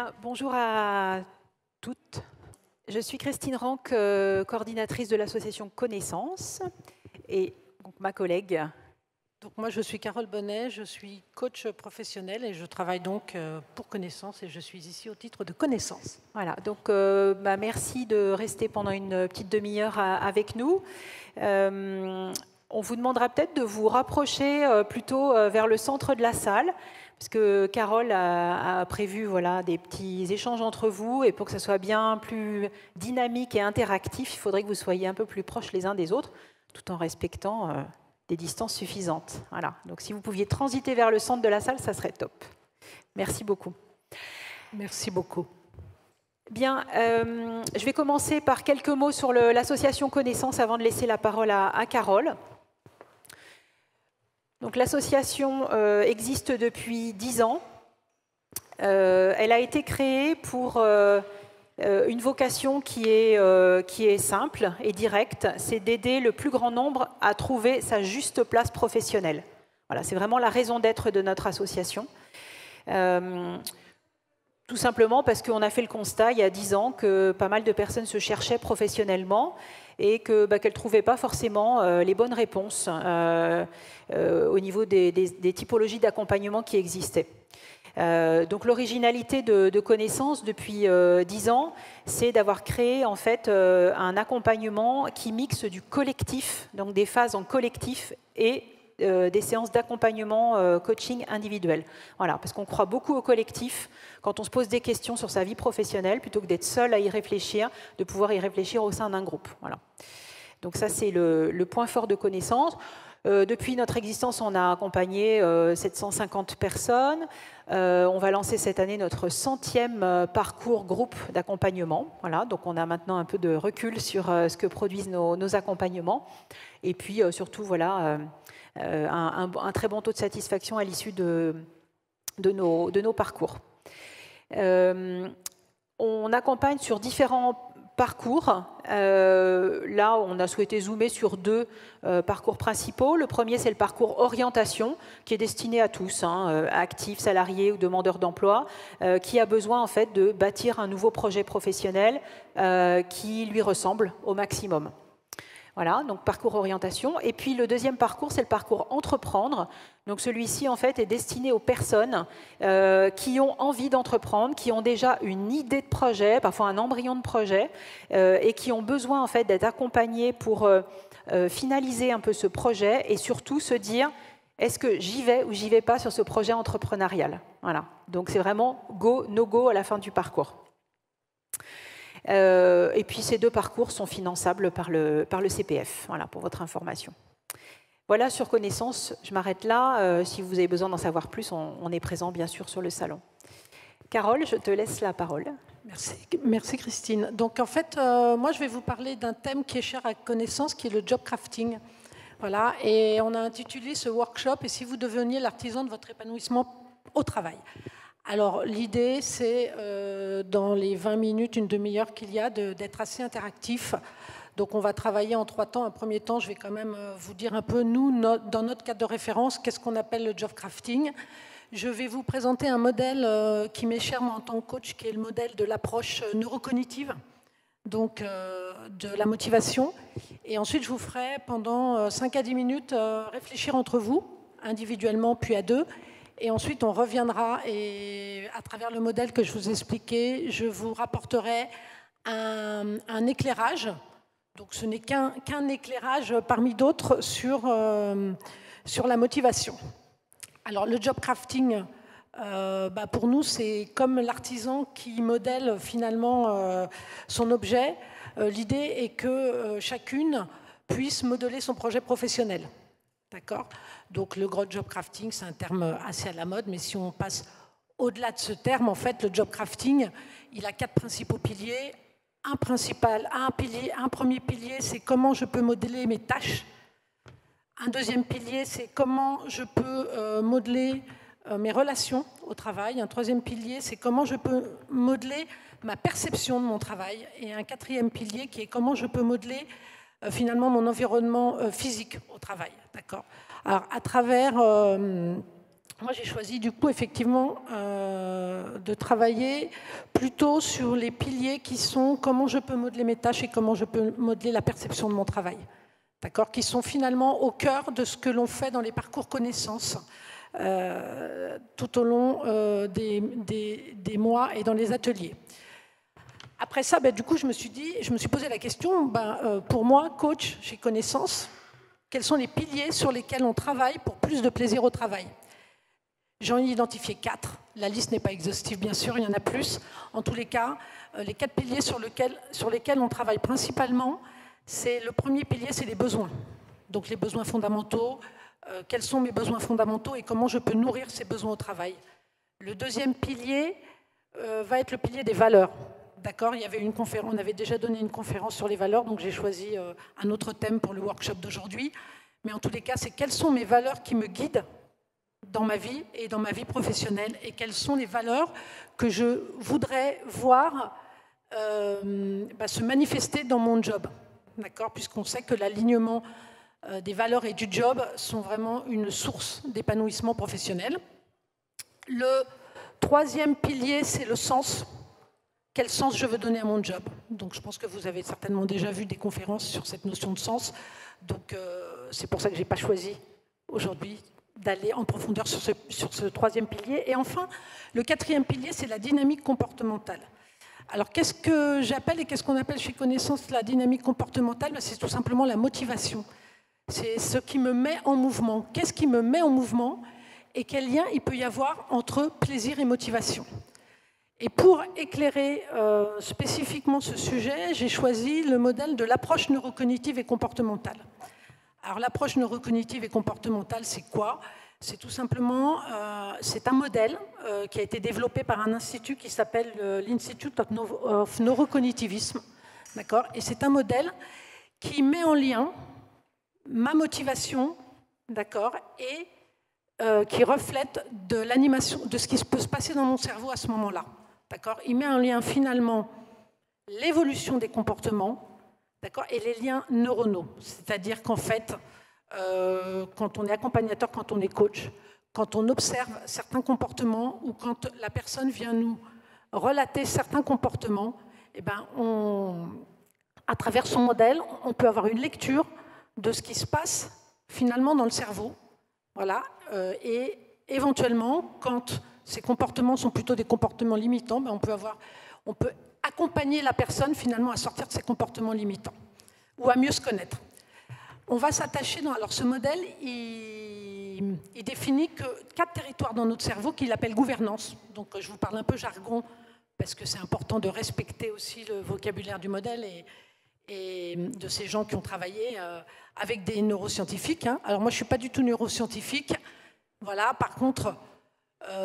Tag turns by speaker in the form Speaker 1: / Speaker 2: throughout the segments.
Speaker 1: Bien, bonjour à toutes. Je suis Christine Ranck, coordinatrice de l'association Connaissance, et donc, ma collègue.
Speaker 2: Donc moi, je suis Carole Bonnet, je suis coach professionnel et je travaille donc pour Connaissance et je suis ici au titre de Connaissance.
Speaker 1: Voilà, donc merci de rester pendant une petite demi-heure avec nous. On vous demandera peut-être de vous rapprocher plutôt vers le centre de la salle, parce que Carole a prévu des petits échanges entre vous, et pour que ça soit bien plus dynamique et interactif, il faudrait que vous soyez un peu plus proches les uns des autres, tout en respectant des distances suffisantes. Voilà. Donc si vous pouviez transiter vers le centre de la salle, ça serait top. Merci beaucoup.
Speaker 2: Merci beaucoup.
Speaker 1: Bien, je vais commencer par quelques mots sur l'association Connaissance avant de laisser la parole à Carole. Donc l'association existe depuis 10 ans. Elle a été créée pour une vocation qui est simple et directe, c'est d'aider le plus grand nombre à trouver sa juste place professionnelle. Voilà, c'est vraiment la raison d'être de notre association. Tout simplement parce qu'on a fait le constat il y a 10 ans que pas mal de personnes se cherchaient professionnellement et qu'elles ne trouvaient pas forcément les bonnes réponses au niveau des typologies d'accompagnement qui existaient. Donc l'originalité de Connaissance depuis 10 ans, c'est d'avoir créé en fait un accompagnement qui mixe du collectif, donc des phases en collectif et des séances d'accompagnement coaching individuel. Voilà, parce qu'on croit beaucoup au collectif quand on se pose des questions sur sa vie professionnelle, plutôt que d'être seul à y réfléchir, de pouvoir y réfléchir au sein d'un groupe. Voilà. Donc ça, c'est le point fort de Connaissance. Depuis notre existence, on a accompagné 750 personnes. On va lancer cette année notre 100e parcours groupe d'accompagnement. Voilà, donc on a maintenant un peu de recul sur ce que produisent nos accompagnements. Et puis surtout, voilà, un très bon taux de satisfaction à l'issue de nos parcours. On accompagne sur différents parcours. Là, on a souhaité zoomer sur 2 parcours principaux. Le premier, c'est le parcours orientation, qui est destiné à tous, actifs, salariés ou demandeurs d'emploi, qui a besoin en fait de bâtir un nouveau projet professionnel qui lui ressemble au maximum. Voilà, donc parcours orientation. Et puis le deuxième parcours, c'est le parcours entreprendre. Donc celui-ci, en fait, est destiné aux personnes qui ont envie d'entreprendre, qui ont déjà une idée de projet, parfois un embryon de projet, et qui ont besoin, en fait, d'être accompagnés pour finaliser un peu ce projet et surtout se dire, est-ce que j'y vais ou j'y vais pas sur ce projet entrepreneurial? Voilà, donc c'est vraiment go, no go à la fin du parcours. Et puis ces 2 parcours sont finançables par le CPF, voilà, pour votre information. Voilà sur Connaissance, je m'arrête là. Si vous avez besoin d'en savoir plus, on est présent bien sûr sur le salon. Carole, je te laisse la parole.
Speaker 2: Merci Christine. Donc en fait, moi je vais vous parler d'un thème qui est cher à Connaissance, qui est le job crafting. Voilà, et on a intitulé ce workshop « Et si vous deveniez l'artisan de votre épanouissement au travail ». Alors l'idée, c'est dans les 20 minutes, une demi-heure qu'il y a, d'être assez interactif. Donc on va travailler en 3 temps. Un premier temps, je vais quand même vous dire un peu, nous, dans notre cadre de référence, qu'est-ce qu'on appelle le job crafting. Je vais vous présenter un modèle qui m'est cher moi, en tant que coach, qui est le modèle de l'approche neurocognitive, donc de la motivation. Et ensuite, je vous ferai pendant 5 à 10 minutes réfléchir entre vous, individuellement puis à 2. Et ensuite, on reviendra et à travers le modèle que je vous ai expliqué, je vous rapporterai un éclairage. Donc, ce n'est qu'un éclairage parmi d'autres sur la motivation. Alors, le job crafting, pour nous, c'est comme l'artisan qui modèle finalement son objet. L'idée est que chacune puisse modeler son projet professionnel. D'accord ? Donc le gros job crafting, c'est un terme assez à la mode, mais si on passe au-delà de ce terme, en fait, le job crafting, il a 4 principaux piliers. Un premier pilier, c'est comment je peux modeler mes tâches. Un deuxième pilier, c'est comment je peux modeler mes relations au travail. Un troisième pilier, c'est comment je peux modeler ma perception de mon travail. Et un 4e pilier qui est comment je peux modeler finalement mon environnement physique au travail. D'accord ? Alors, à travers moi, j'ai choisi du coup effectivement de travailler plutôt sur les piliers qui sont comment je peux modeler mes tâches et comment je peux modeler la perception de mon travail. D'accord, qui sont finalement au cœur de ce que l'on fait dans les parcours connaissances tout au long des mois et dans les ateliers. Après ça, du coup, je me suis posé la question, pour moi, coach chez Connaissance, quels sont les piliers sur lesquels on travaille pour plus de plaisir au travail? J'en ai identifié 4. La liste n'est pas exhaustive, bien sûr, il y en a plus. En tous les cas, les 4 piliers sur lesquels on travaille principalement, le premier pilier, c'est les besoins. Donc les besoins fondamentaux, quels sont mes besoins fondamentaux et comment je peux nourrir ces besoins au travail. Le deuxième pilier va être le pilier des valeurs. D'accord, on avait déjà donné une conférence sur les valeurs, donc j'ai choisi un autre thème pour le workshop d'aujourd'hui. Mais en tous les cas, c'est quelles sont mes valeurs qui me guident dans ma vie et dans ma vie professionnelle et quelles sont les valeurs que je voudrais voir se manifester dans mon job. D'accord, puisqu'on sait que l'alignement des valeurs et du job sont vraiment une source d'épanouissement professionnel. Le troisième pilier, c'est le sens. Quel sens je veux donner à mon job? Donc je pense que vous avez certainement déjà vu des conférences sur cette notion de sens. Donc c'est pour ça que je n'ai pas choisi aujourd'hui d'aller en profondeur sur ce troisième pilier. Et enfin, le quatrième pilier, c'est la dynamique comportementale. Alors qu'est-ce que j'appelle et qu'est-ce qu'on appelle chez Connaissance la dynamique comportementale? C'est tout simplement la motivation. C'est ce qui me met en mouvement. Qu'est-ce qui me met en mouvement et quel lien il peut y avoir entre plaisir et motivation? Et pour éclairer spécifiquement ce sujet, j'ai choisi le modèle de l'approche neurocognitive et comportementale. Alors l'approche neurocognitive et comportementale, c'est quoi? C'est tout simplement, c'est un modèle qui a été développé par un institut qui s'appelle l'Institute of Neurocognitivism. D'accord? Et c'est un modèle qui met en lien ma motivation, d'accord, et qui reflète de l'animation, de ce qui peut se passer dans mon cerveau à ce moment-là. D'accord? Il met en lien finalement l'évolution des comportements, d'accord, et les liens neuronaux. C'est-à-dire qu'en fait, quand on est accompagnateur, quand on est coach, quand on observe certains comportements ou quand la personne vient nous relater certains comportements, à travers son modèle, on peut avoir une lecture de ce qui se passe finalement dans le cerveau. Voilà, et éventuellement, quand ces comportements sont plutôt des comportements limitants, on peut accompagner la personne finalement à sortir de ces comportements limitants ou à mieux se connaître. On va s'attacher alors ce modèle, il définit que 4 territoires dans notre cerveau qu'il appelle gouvernance. Donc je vous parle un peu jargon parce que c'est important de respecter aussi le vocabulaire du modèle et de ces gens qui ont travaillé avec des neuroscientifiques. Alors moi je ne suis pas du tout neuroscientifique, voilà, par contre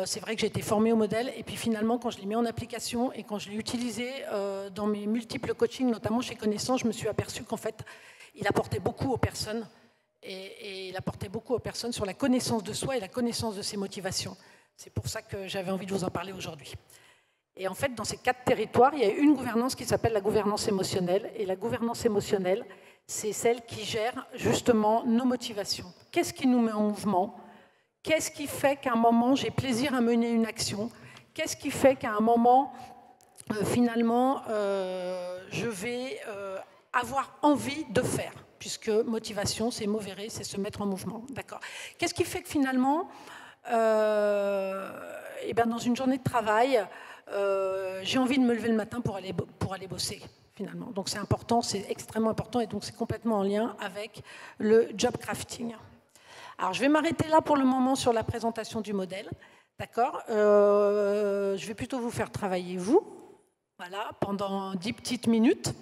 Speaker 2: c'est vrai que j'ai été formée au modèle et puis finalement quand je l'ai mis en application et quand je l'ai utilisé dans mes multiples coachings, notamment chez Connaissance, je me suis aperçue qu'en fait il apportait beaucoup aux personnes et il apportait beaucoup aux personnes sur la connaissance de soi et la connaissance de ses motivations. C'est pour ça que j'avais envie de vous en parler aujourd'hui. Et en fait, dans ces 4 territoires, il y a une gouvernance qui s'appelle la gouvernance émotionnelle. Et la gouvernance émotionnelle, c'est celle qui gère justement nos motivations. Qu'est-ce qui nous met en mouvement? Qu'est-ce qui fait qu'à un moment, j'ai plaisir à mener une action? Qu'est-ce qui fait qu'à un moment, finalement, je vais avoir envie de faire? Puisque motivation, c'est mauvais, c'est se mettre en mouvement. D'accord. Qu'est-ce qui fait que finalement, dans une journée de travail, j'ai envie de me lever le matin pour aller bosser, finalement. Donc c'est important, c'est extrêmement important, et donc c'est complètement en lien avec le job crafting. Alors je vais m'arrêter là pour le moment sur la présentation du modèle, d'accord. Je vais plutôt vous faire travailler vous, voilà, pendant 10 petites minutes,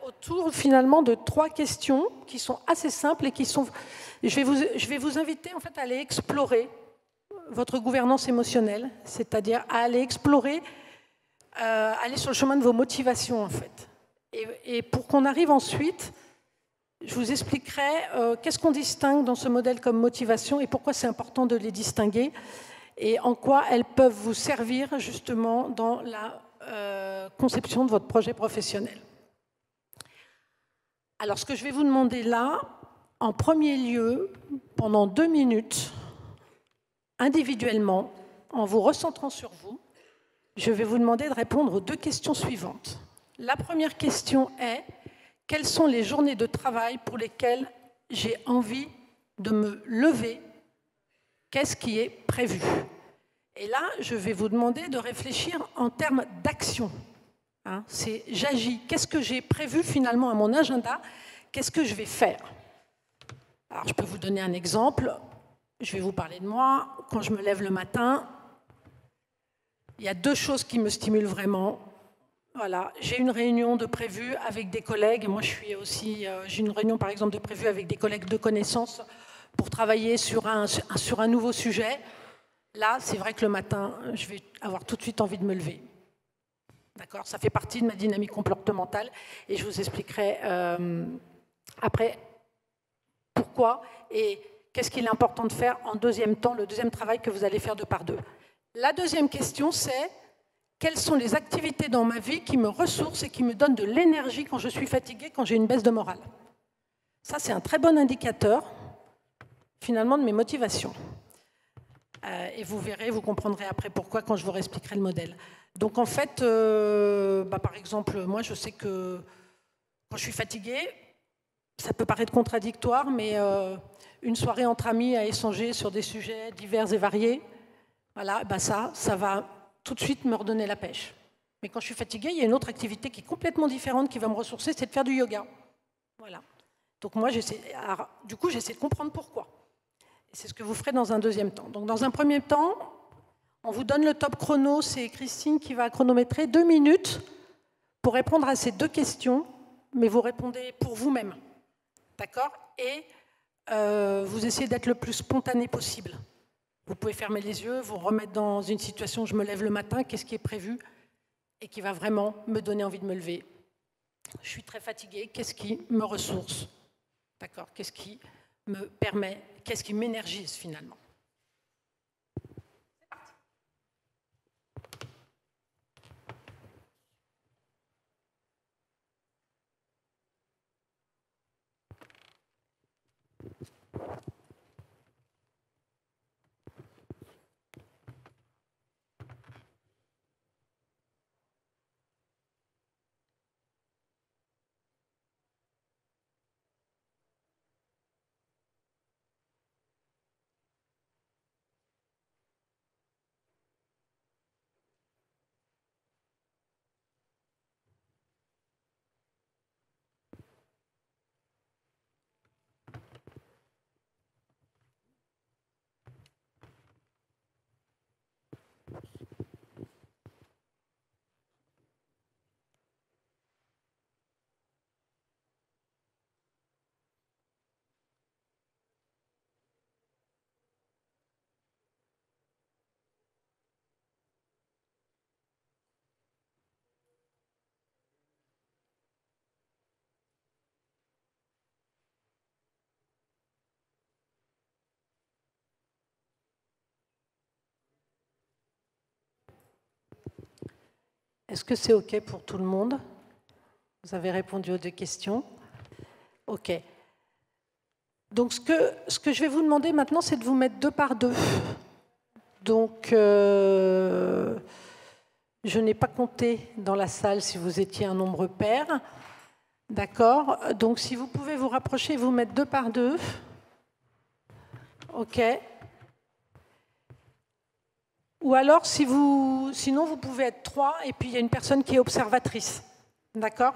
Speaker 2: autour finalement de 3 questions qui sont assez simples et qui sont... Je vais vous inviter en fait à aller explorer votre gouvernance émotionnelle, c'est-à-dire à aller explorer, aller sur le chemin de vos motivations en fait. Et pour qu'on arrive ensuite, je vous expliquerai qu'est-ce qu'on distingue dans ce modèle comme motivation et pourquoi c'est important de les distinguer et en quoi elles peuvent vous servir justement dans la conception de votre projet professionnel. Alors ce que je vais vous demander là, en premier lieu, pendant 2 minutes, individuellement, en vous recentrant sur vous, je vais vous demander de répondre aux 2 questions suivantes. La première question est: quelles sont les journées de travail pour lesquelles j'ai envie de me lever? Qu'est-ce qui est prévu? Et là, je vais vous demander de réfléchir en termes d'action. Hein, c'est j'agis. Qu'est-ce que j'ai prévu finalement à mon agenda? Qu'est-ce que je vais faire? Alors, je peux vous donner un exemple. Je vais vous parler de moi. Quand je me lève le matin, il y a 2 choses qui me stimulent vraiment. Voilà, j'ai une réunion de prévue avec des collègues. Moi, j'ai une réunion, par exemple, de prévue avec des collègues de connaissances pour travailler sur un nouveau sujet. Là, c'est vrai que le matin, je vais avoir tout de suite envie de me lever. D'accord ? Ça fait partie de ma dynamique comportementale et je vous expliquerai après pourquoi et qu'est-ce qu'il est important de faire en deuxième temps, le deuxième travail que vous allez faire 2 par 2. La deuxième question, c'est: quelles sont les activités dans ma vie qui me ressourcent et qui me donnent de l'énergie quand je suis fatiguée, quand j'ai une baisse de morale? Ça, c'est un très bon indicateur, finalement, de mes motivations. Et vous verrez, vous comprendrez après pourquoi quand je vous réexpliquerai le modèle. Donc, en fait, par exemple, moi, je sais que quand je suis fatiguée, ça peut paraître contradictoire, mais une soirée entre amis à échanger sur des sujets divers et variés, voilà, ça va tout de suite me redonner la pêche. Mais quand je suis fatiguée, il y a une autre activité qui est complètement différente qui va me ressourcer, c'est de faire du yoga. Voilà. Donc moi, j'essaie de comprendre pourquoi. Et c'est ce que vous ferez dans un deuxième temps. Donc dans un premier temps, on vous donne le top chrono, c'est Christine qui va chronométrer 2 minutes pour répondre à ces 2 questions, mais vous répondez pour vous-même. D'accord? Et vous essayez d'être le plus spontané possible. Vous pouvez fermer les yeux, vous remettre dans une situation où je me lève le matin, qu'est-ce qui est prévu et qui va vraiment me donner envie de me lever. Je suis très fatiguée, qu'est-ce qui me ressource? D'accord? Qu'est-ce qui me permet, qu'est-ce qui m'énergise finalement? C'est parti. Est-ce que c'est OK pour tout le monde? Vous avez répondu aux 2 questions. OK. Donc, ce que je vais vous demander maintenant, c'est de vous mettre 2 par 2. Donc, je n'ai pas compté dans la salle si vous étiez un nombre pair. D'accord? Donc, si vous pouvez vous rapprocher et vous mettre 2 par 2. OK. Ou alors, sinon, vous pouvez être 3 et puis il y a une personne qui est observatrice. D'accord?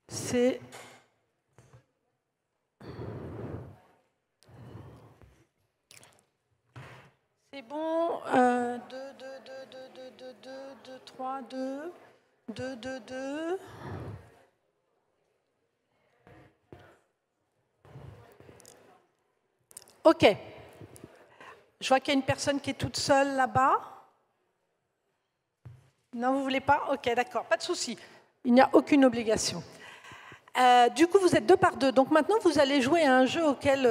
Speaker 2: C'est bon. 2, 3, 2, 2, 2, 2. OK. Je vois qu'il y a une personne qui est toute seule là-bas. Non, vous ne voulez pas? OK, d'accord, pas de souci. Il n'y a aucune obligation. Du coup, vous êtes 2 par 2. Donc maintenant, vous allez jouer à un jeu auquel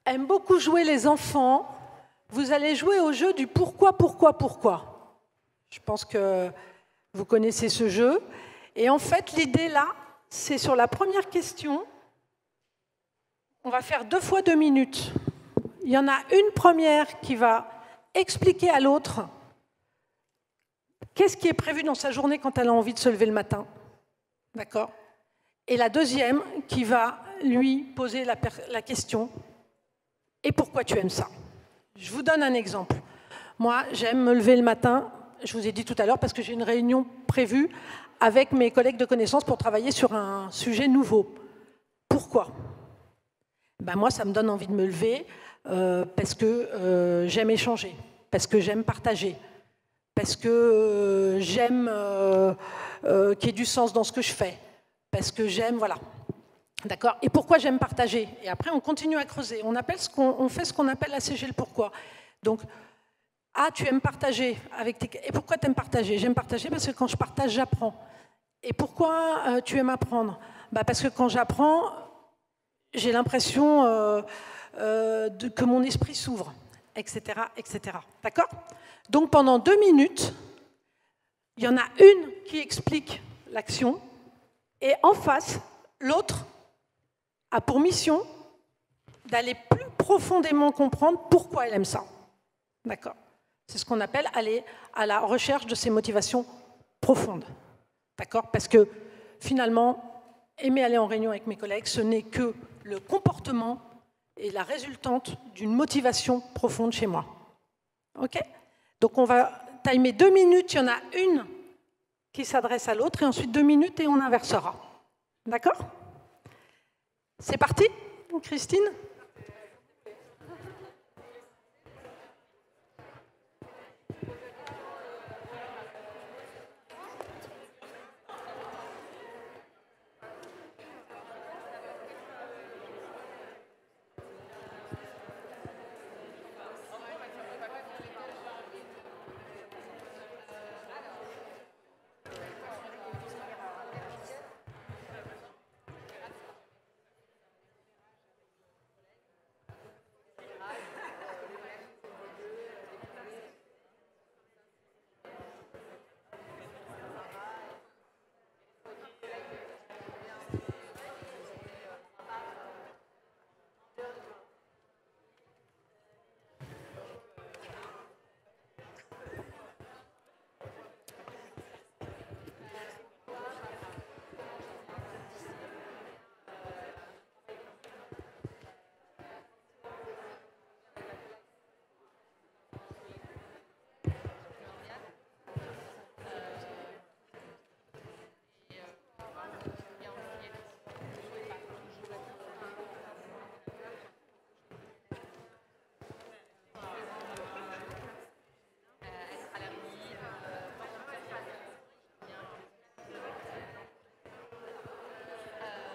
Speaker 2: aiment beaucoup jouer les enfants. Vous allez jouer au jeu du pourquoi, pourquoi, pourquoi. Je pense que vous connaissez ce jeu. Et en fait, l'idée là, c'est sur la première question, on va faire 2 fois 2 minutes. Il y en a une première qui va expliquer à l'autre qu'est-ce qui est prévu dans sa journée quand elle a envie de se lever le matin. D'accord? Et la deuxième qui va lui poser la question « Et pourquoi tu aimes ça ?» Je vous donne un exemple. Moi, j'aime me lever le matin, je vous ai dit tout à l'heure, parce que j'ai une réunion prévue avec mes collègues de connaissances pour travailler sur un sujet nouveau. Pourquoi? Ben moi, ça me donne envie de me lever parce que j'aime échanger, parce que j'aime partager, parce que j'aime qu'il y ait du sens dans ce que je fais, parce que j'aime, voilà. D'accord? Et pourquoi j'aime partager? Et après, on continue à creuser. On fait ce qu'on appelle ACG le pourquoi. Donc, tu aimes partager avec tes... Et pourquoi tu aimes partager? J'aime partager parce que quand je partage, j'apprends. Et pourquoi tu aimes apprendre? Parce que quand j'apprends, j'ai l'impression que mon esprit s'ouvre, etc., etc. D'accord? Donc, pendant 2 minutes, il y en a une qui explique l'action, et en face, l'autre a pour mission d'aller plus profondément comprendre pourquoi elle aime ça. D'accord? C'est ce qu'on appelle aller à la recherche de ses motivations profondes. D'accord? Parce que finalement, aimer aller en réunion avec mes collègues, ce n'est que le comportement et la résultante d'une motivation profonde chez moi. OK? Donc on va timer 2 minutes, il y en a une qui s'adresse à l'autre, et ensuite 2 minutes et on inversera. D'accord? C'est parti, Christine?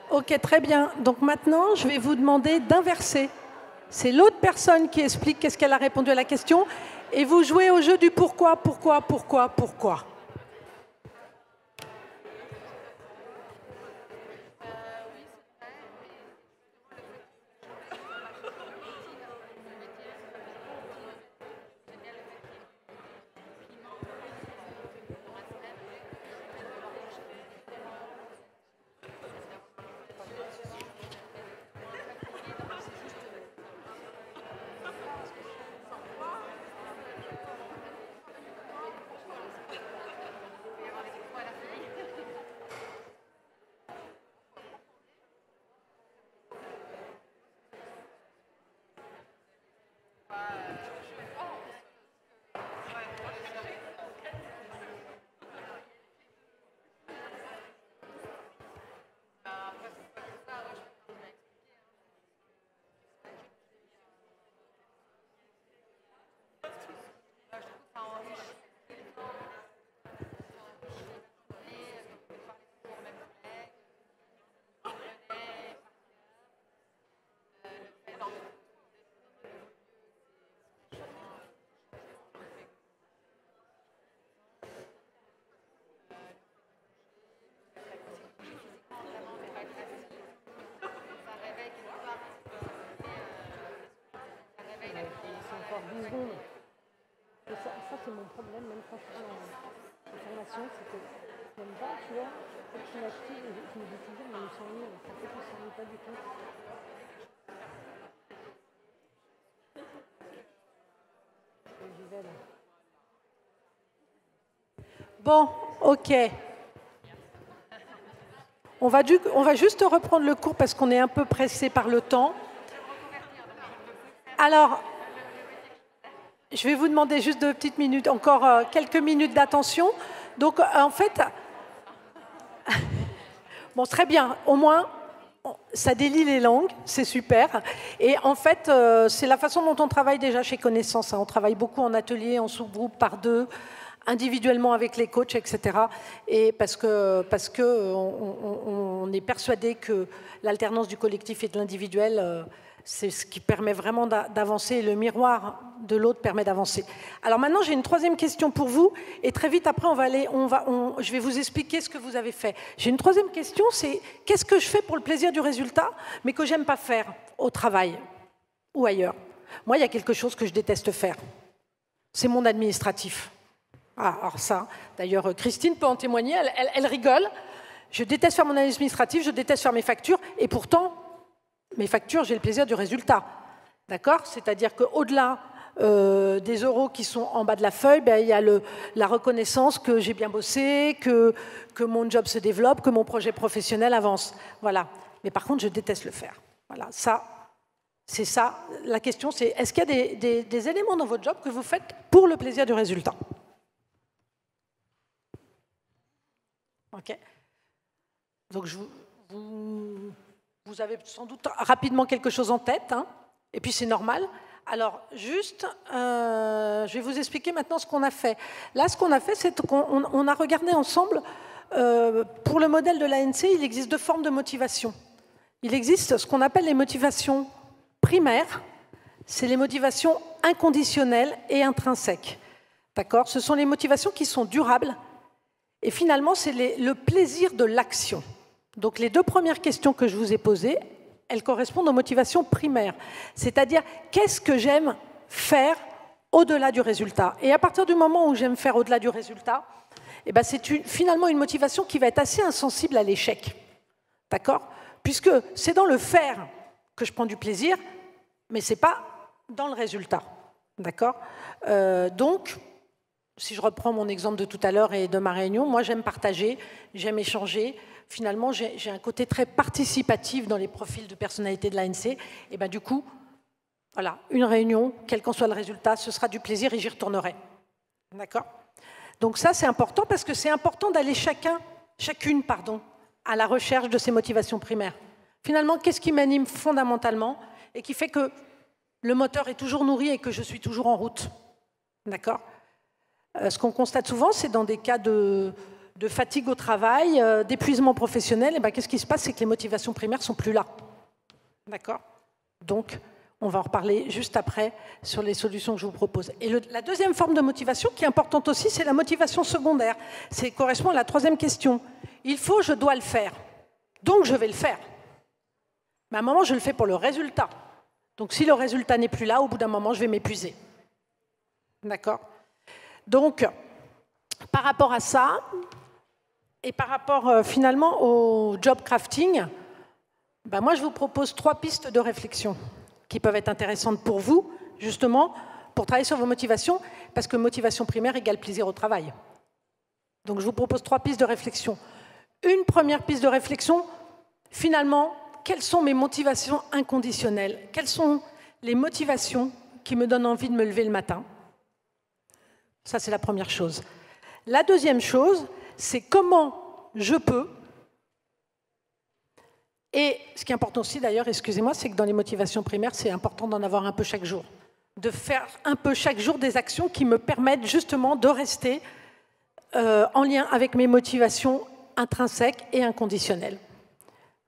Speaker 2: Ok, très bien. Donc maintenant, je vais vous demander d'inverser. C'est l'autre personne qui explique qu'est-ce qu'elle a répondu à la question, et vous jouez au jeu du pourquoi, pourquoi, pourquoi, pourquoi. Ça, c'est mon problème, même quand je prends en formation, c'est que j'aime pas, tu vois, quand je suis active, je me dis toujours, mais on s'ennuie, en fait, on s'ennuie pas du tout. Bon, ok. On va juste reprendre le cours parce qu'on est un peu pressé par le temps. Alors, je vais vous demander juste 2 petites minutes, encore quelques minutes d'attention. Donc, en fait, bon, très bien, au moins, ça délie les langues, c'est super. Et en fait, c'est la façon dont on travaille déjà chez Connaissance. On travaille beaucoup en atelier, en sous-groupe, par 2, individuellement avec les coachs, etc. Et parce que on est persuadé que l'alternance du collectif et de l'individuel, c'est ce qui permet vraiment d'avancer, et le miroir de l'autre permet d'avancer. Alors maintenant, j'ai une 3e question pour vous, et très vite après, je vais vous expliquer ce que vous avez fait. J'ai une 3e question, c'est qu'est-ce que je fais pour le plaisir du résultat, mais que j'aime pas faire au travail ou ailleurs. Moi, il y a quelque chose que je déteste faire. C'est mon administratif. Ah, alors ça, d'ailleurs, Christine peut en témoigner, elle rigole. Je déteste faire mon administratif, je déteste faire mes factures, et pourtant, mes factures, j'ai le plaisir du résultat. D'accord ? C'est-à-dire qu'au-delà des euros qui sont en bas de la feuille, ben, il y a la reconnaissance que j'ai bien bossé, que mon job se développe, que mon projet professionnel avance. Voilà. Mais par contre, je déteste le faire. Voilà, ça, c'est ça. La question, c'est est-ce qu'il y a des éléments dans votre job que vous faites pour le plaisir du résultat ? Ok. Donc, vous avez sans doute rapidement quelque chose en tête, hein, et puis c'est normal. Alors, juste, je vais vous expliquer maintenant ce qu'on a fait. Là, ce qu'on a fait, c'est qu'on a regardé ensemble, pour le modèle de l'ANC, il existe 2 formes de motivation. Il existe ce qu'on appelle les motivations primaires, c'est les motivations inconditionnelles et intrinsèques. D'accord ? Ce sont les motivations qui sont durables, et finalement, c'est le plaisir de l'action. Donc les 2 premières questions que je vous ai posées, elles correspondent aux motivations primaires. C'est-à-dire, qu'est-ce que j'aime faire au-delà du résultat ? Et à partir du moment où j'aime faire au-delà du résultat, eh ben c'est finalement une motivation qui va être assez insensible à l'échec. D'accord ? Puisque c'est dans le faire que je prends du plaisir, mais ce n'est pas dans le résultat. D'accord ? Donc, si je reprends mon exemple de tout à l'heure et de ma réunion, moi j'aime partager, j'aime échanger. Finalement, j'ai un côté très participatif dans les profils de personnalité de l'ANC. Et bien du coup, voilà, une réunion, quel qu'en soit le résultat, ce sera du plaisir et j'y retournerai. D'accord ? Donc ça, c'est important parce que c'est important d'aller chacune, à la recherche de ses motivations primaires. Finalement, qu'est-ce qui m'anime fondamentalement et qui fait que le moteur est toujours nourri et que je suis toujours en route ? D'accord ? Ce qu'on constate souvent, c'est dans des cas de fatigue au travail, d'épuisement professionnel, et ben, qu'est-ce qui se passe ? C'est que les motivations primaires ne sont plus là. D'accord ? Donc, on va en reparler juste après sur les solutions que je vous propose. Et la 2e forme de motivation, qui est importante aussi, c'est la motivation secondaire. Ça correspond à la 3e question. Il faut, je dois le faire. Donc, je vais le faire. Mais à un moment, je le fais pour le résultat. Donc, si le résultat n'est plus là, au bout d'un moment, je vais m'épuiser. D'accord ? Donc, par rapport à ça, et par rapport finalement au job crafting, ben moi je vous propose 3 pistes de réflexion qui peuvent être intéressantes pour vous, justement, pour travailler sur vos motivations, parce que motivation primaire égale plaisir au travail. Donc je vous propose 3 pistes de réflexion. Une première piste de réflexion, finalement, quelles sont mes motivations inconditionnelles ? Quelles sont les motivations qui me donnent envie de me lever le matin ? Ça, c'est la première chose. La 2e chose, c'est comment je peux, et ce qui est important aussi d'ailleurs, excusez-moi, c'est que dans les motivations primaires, c'est important d'en avoir un peu chaque jour. De faire un peu chaque jour des actions qui me permettent justement de rester en lien avec mes motivations intrinsèques et inconditionnelles.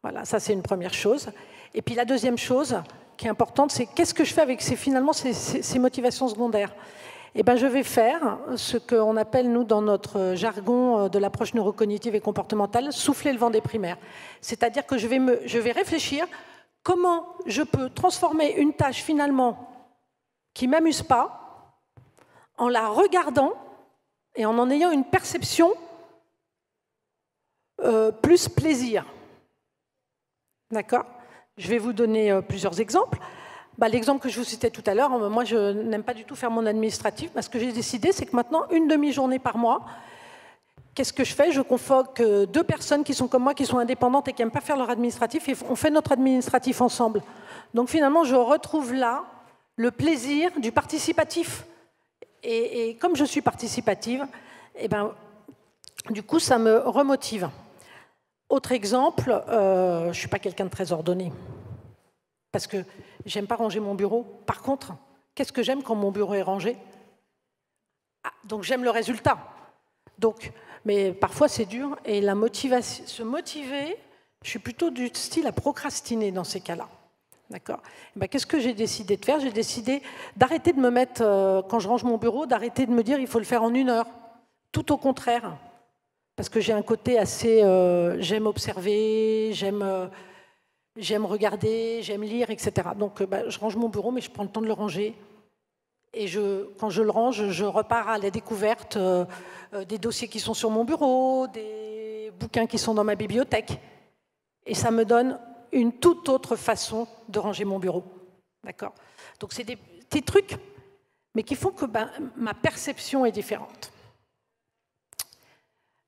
Speaker 2: Voilà, ça c'est une première chose. Et puis la 2e chose qui est importante, c'est qu'est-ce que je fais avec ces motivations secondaires ? Eh bien, je vais faire ce qu'on appelle, nous, dans notre jargon de l'approche neurocognitive et comportementale, souffler le vent des primaires. C'est-à-dire que je vais réfléchir comment je peux transformer une tâche, finalement, qui ne m'amuse pas, en la regardant et en ayant une perception plus plaisir. D'accord ? Je vais vous donner plusieurs exemples. L'exemple que je vous citais tout à l'heure, moi je n'aime pas du tout faire mon administratif, parce que j'ai décidé, c'est que maintenant, une demi-journée par mois, qu'est-ce que je fais? Je convoque 2 personnes qui sont comme moi, qui sont indépendantes et qui n'aiment pas faire leur administratif, et on fait notre administratif ensemble. Donc finalement, je retrouve là le plaisir du participatif. Et comme je suis participative, du coup, ça me remotive. Autre exemple, je ne suis pas quelqu'un de très ordonné, parce que j'aime pas ranger mon bureau. Par contre, qu'est-ce que j'aime quand mon bureau est rangé? Donc j'aime le résultat. Mais parfois c'est dur, et la motivation, se motiver, je suis plutôt du style à procrastiner dans ces cas-là. D'accord. Qu'est-ce que j'ai décidé de faire? J'ai décidé d'arrêter de me mettre, quand je range mon bureau, d'arrêter de me dire il faut le faire en 1 heure. Tout au contraire. Parce que j'ai un côté assez... j'aime observer, j'aime regarder, j'aime lire, etc. Donc je range mon bureau, mais je prends le temps de le ranger. Et quand je le range, je repars à la découverte des dossiers qui sont sur mon bureau, des bouquins qui sont dans ma bibliothèque. Et ça me donne une toute autre façon de ranger mon bureau. D'accord. Donc c'est des petits trucs, mais qui font que ma perception est différente.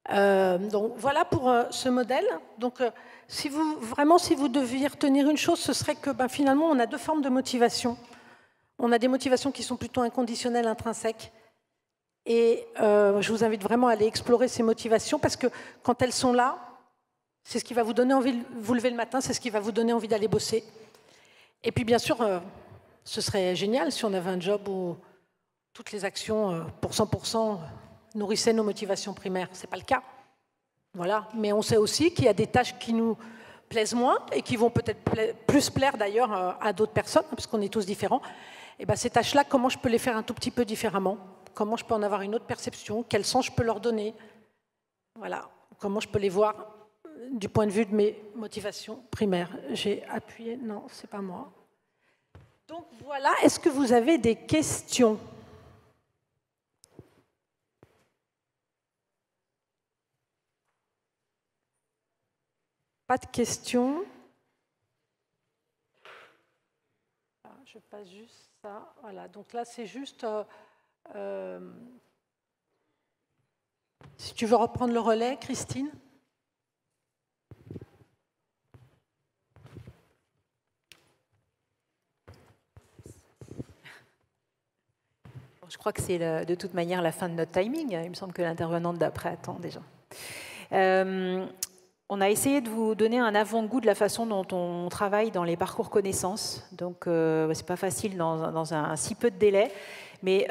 Speaker 2: Donc voilà pour ce modèle. Donc si vous deviez retenir une chose, ce serait que finalement on a 2 formes de motivation. On a des motivations qui sont plutôt inconditionnelles, intrinsèques. Et je vous invite vraiment à aller explorer ces motivations, parce que quand elles sont là, c'est ce qui va vous donner envie de vous lever le matin, c'est ce qui va vous donner envie d'aller bosser. Et puis bien sûr, ce serait génial si on avait un job où toutes les actions pour 100% nourrissaient nos motivations primaires. Ce n'est pas le cas. Voilà. Mais on sait aussi qu'il y a des tâches qui nous plaisent moins et qui vont peut-être plus plaire d'ailleurs à d'autres personnes, parce qu'on est tous différents. Et ces tâches-là, comment je peux les faire un tout petit peu différemment? Comment je peux en avoir une autre perception? Quel sens je peux leur donner? Voilà. Comment je peux les voir du point de vue de mes motivations primaires? J'ai appuyé, non, c'est pas moi. Donc voilà, est-ce que vous avez des questions? Pas de questions? Je passe juste ça. Voilà, donc là c'est juste... si tu veux reprendre le relais, Christine.
Speaker 1: Je crois que c'est de toute manière la fin de notre timing. Il me semble que l'intervenante d'après attend déjà. On a essayé de vous donner un avant-goût de la façon dont on travaille dans les parcours connaissances. Donc, c'est pas facile dans un si peu de délai. Mais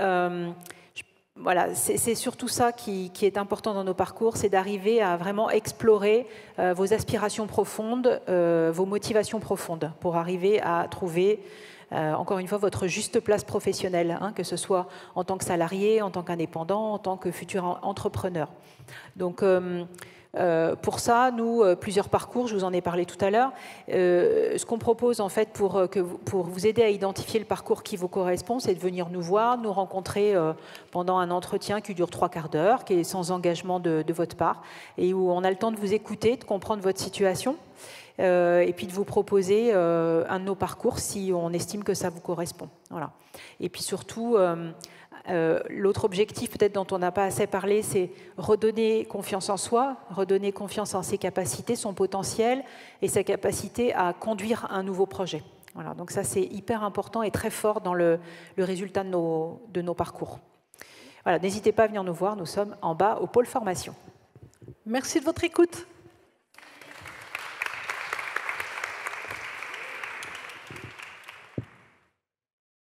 Speaker 1: voilà, c'est surtout ça qui est important dans nos parcours, c'est d'arriver à vraiment explorer vos aspirations profondes, vos motivations profondes, pour arriver à trouver... encore une fois, votre juste place professionnelle, que ce soit en tant que salarié, en tant qu'indépendant, en tant que futur entrepreneur. Donc, pour ça, nous, plusieurs parcours, je vous en ai parlé tout à l'heure. Ce qu'on propose, en fait, pour vous aider à identifier le parcours qui vous correspond, c'est de venir nous voir, nous rencontrer pendant un entretien qui dure 3/4 d'heure, qui est sans engagement de votre part, et où on a le temps de vous écouter, de comprendre votre situation, et puis de vous proposer un de nos parcours si on estime que ça vous correspond. Voilà. Et puis surtout, l'autre objectif peut-être dont on n'a pas assez parlé, c'est redonner confiance en soi, redonner confiance en ses capacités, son potentiel et sa capacité à conduire un nouveau projet. Voilà. Donc ça, c'est hyper important et très fort dans le résultat de nos parcours. Voilà. N'hésitez pas à venir nous voir, nous sommes en bas au pôle formation.
Speaker 2: Merci de votre écoute.